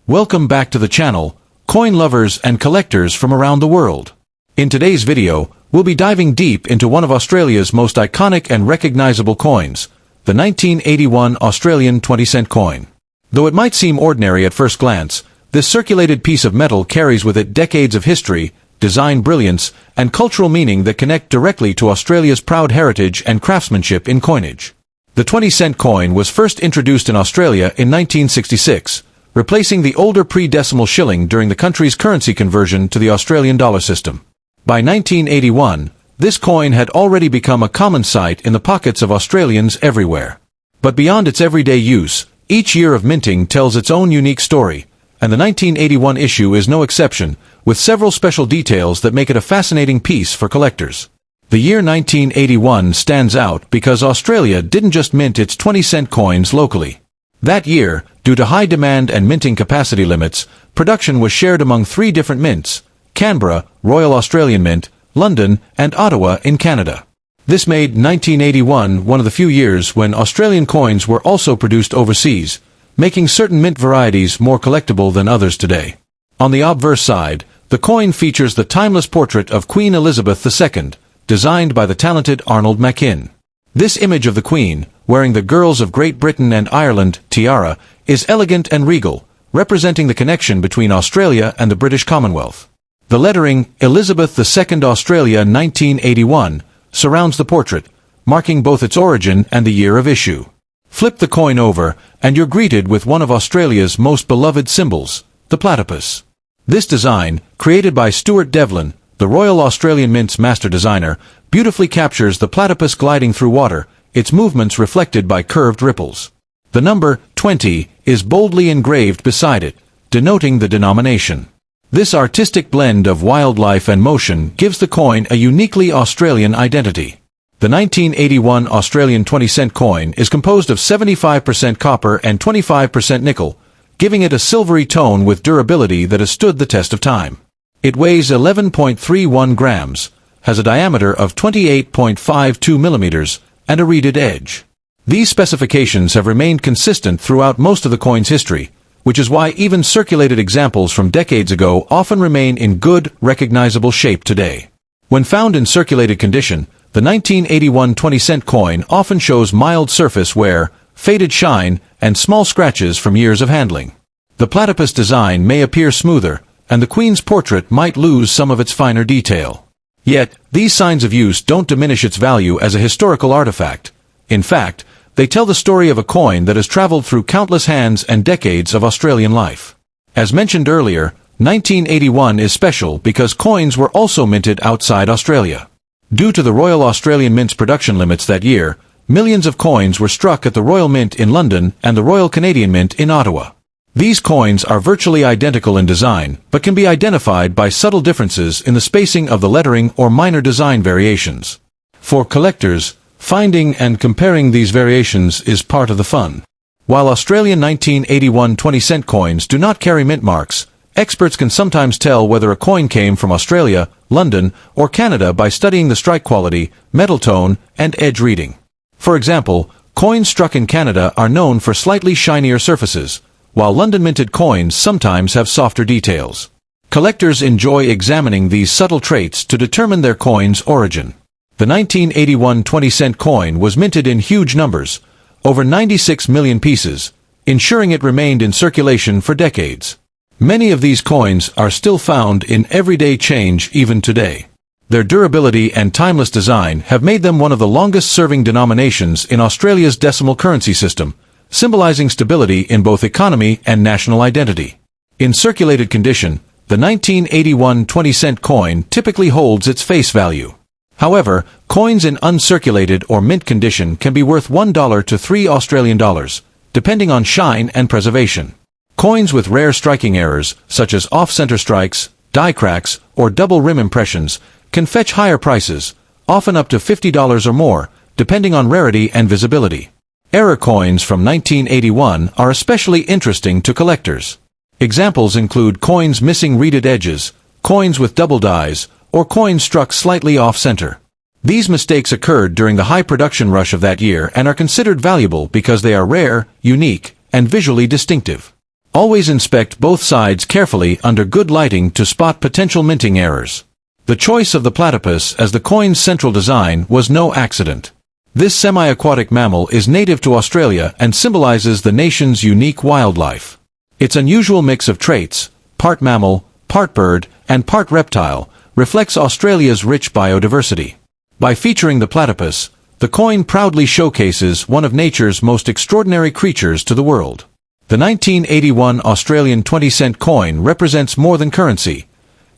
Welcome back to the channel, coin lovers and collectors from around the world. In today's video, we'll be diving deep into one of Australia's most iconic and recognizable coins, the 1981 Australian 20-cent coin. Though it might seem ordinary at first glance, this circulated piece of metal carries with it decades of history, design brilliance, and cultural meaning that connect directly to Australia's proud heritage and craftsmanship in coinage. The 20-cent coin was first introduced in Australia in 1966, replacing the older pre-decimal shilling during the country's currency conversion to the Australian dollar system. By 1981, this coin had already become a common sight in the pockets of Australians everywhere. But beyond its everyday use, each year of minting tells its own unique story, and the 1981 issue is no exception, with several special details that make it a fascinating piece for collectors. The year 1981 stands out because Australia didn't just mint its 20-cent coins locally. That year, due to high demand and minting capacity limits, production was shared among three different mints: Canberra, Royal Australian Mint, London, and Ottawa in Canada. This made 1981 one of the few years when Australian coins were also produced overseas, making certain mint varieties more collectible than others today. On the obverse side, the coin features the timeless portrait of Queen Elizabeth II, designed by the talented Arnold Machin. This image of the Queen, wearing the Girls of Great Britain and Ireland tiara, is elegant and regal, representing the connection between Australia and the British Commonwealth. The lettering, Elizabeth II Australia 1981, surrounds the portrait, marking both its origin and the year of issue. Flip the coin over, and you're greeted with one of Australia's most beloved symbols, the platypus. This design, created by Stuart Devlin, the Royal Australian Mint's master designer, beautifully captures the platypus gliding through water, its movements reflected by curved ripples. The number 20 is boldly engraved beside it, denoting the denomination. This artistic blend of wildlife and motion gives the coin a uniquely Australian identity. The 1981 Australian 20-cent coin is composed of 75% copper and 25% nickel, giving it a silvery tone with durability that has stood the test of time. It weighs 11.31 grams, has a diameter of 28.52 millimeters, and a reeded edge. These specifications have remained consistent throughout most of the coin's history, which is why even circulated examples from decades ago often remain in good, recognizable shape today. When found in circulated condition, the 1981 20-cent coin often shows mild surface wear, faded shine, and small scratches from years of handling. The platypus design may appear smoother, and the Queen's portrait might lose some of its finer detail. Yet, these signs of use don't diminish its value as a historical artifact. In fact, they tell the story of a coin that has traveled through countless hands and decades of Australian life. As mentioned earlier, 1981 is special because coins were also minted outside Australia. Due to the Royal Australian Mint's production limits that year, millions of coins were struck at the Royal Mint in London and the Royal Canadian Mint in Ottawa. These coins are virtually identical in design, but can be identified by subtle differences in the spacing of the lettering or minor design variations. For collectors, finding and comparing these variations is part of the fun. While Australian 1981 20-cent coins do not carry mint marks, experts can sometimes tell whether a coin came from Australia, London, or Canada by studying the strike quality, metal tone, and edge reading. For example, coins struck in Canada are known for slightly shinier surfaces, while London-minted coins sometimes have softer details. Collectors enjoy examining these subtle traits to determine their coin's origin. The 1981 20-cent coin was minted in huge numbers, over 96 million pieces, ensuring it remained in circulation for decades. Many of these coins are still found in everyday change even today. Their durability and timeless design have made them one of the longest-serving denominations in Australia's decimal currency system, symbolizing stability in both economy and national identity. In circulated condition, the 1981 20-cent coin typically holds its face value. However, coins in uncirculated or mint condition can be worth $1 to $3 Australian dollars, depending on shine and preservation. Coins with rare striking errors, such as off-center strikes, die cracks, or double rim impressions, can fetch higher prices, often up to $50 or more, depending on rarity and visibility. Error coins from 1981 are especially interesting to collectors. Examples include coins missing reeded edges, coins with double dies, or coins struck slightly off-center. These mistakes occurred during the high production rush of that year and are considered valuable because they are rare, unique, and visually distinctive. Always inspect both sides carefully under good lighting to spot potential minting errors. The choice of the platypus as the coin's central design was no accident. This semi-aquatic mammal is native to Australia and symbolizes the nation's unique wildlife. Its unusual mix of traits, part mammal, part bird, and part reptile, reflects Australia's rich biodiversity. By featuring the platypus, the coin proudly showcases one of nature's most extraordinary creatures to the world. The 1981 Australian 20-cent coin represents more than currency.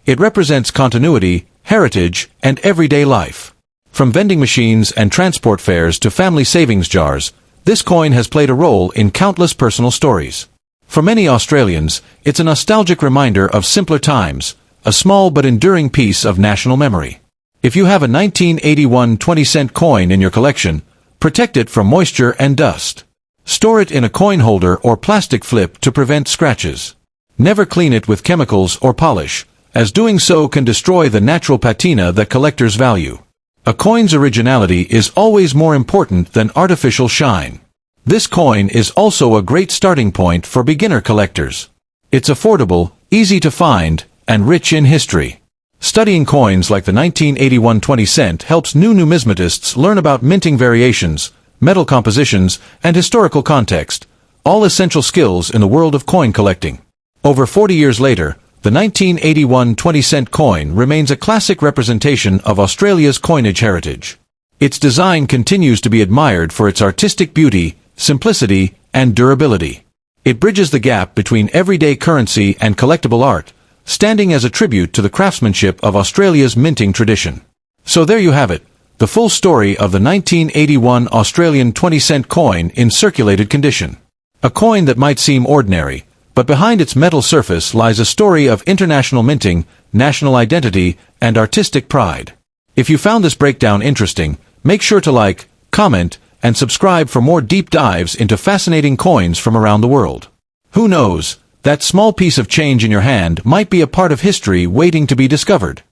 It represents continuity, heritage, and everyday life. From vending machines and transport fares to family savings jars, this coin has played a role in countless personal stories. For many Australians, it's a nostalgic reminder of simpler times, a small but enduring piece of national memory. If you have a 1981 20-cent coin in your collection, protect it from moisture and dust. Store it in a coin holder or plastic flip to prevent scratches. Never clean it with chemicals or polish, as doing so can destroy the natural patina that collectors value. A coin's originality is always more important than artificial shine. This coin is also a great starting point for beginner collectors. It's affordable, easy to find, and rich in history. Studying coins like the 1981 20-cent helps new numismatists learn about minting variations, metal compositions, and historical context, all essential skills in the world of coin collecting. Over 40 years later, the 1981 20-cent coin remains a classic representation of Australia's coinage heritage. Its design continues to be admired for its artistic beauty, simplicity, and durability. It bridges the gap between everyday currency and collectible art, standing as a tribute to the craftsmanship of Australia's minting tradition. So there you have it, the full story of the 1981 Australian 20-cent coin in circulated condition. A coin that might seem ordinary, but behind its metal surface lies a story of international minting, national identity, and artistic pride. If you found this breakdown interesting, make sure to like, comment, and subscribe for more deep dives into fascinating coins from around the world. Who knows, that small piece of change in your hand might be a part of history waiting to be discovered.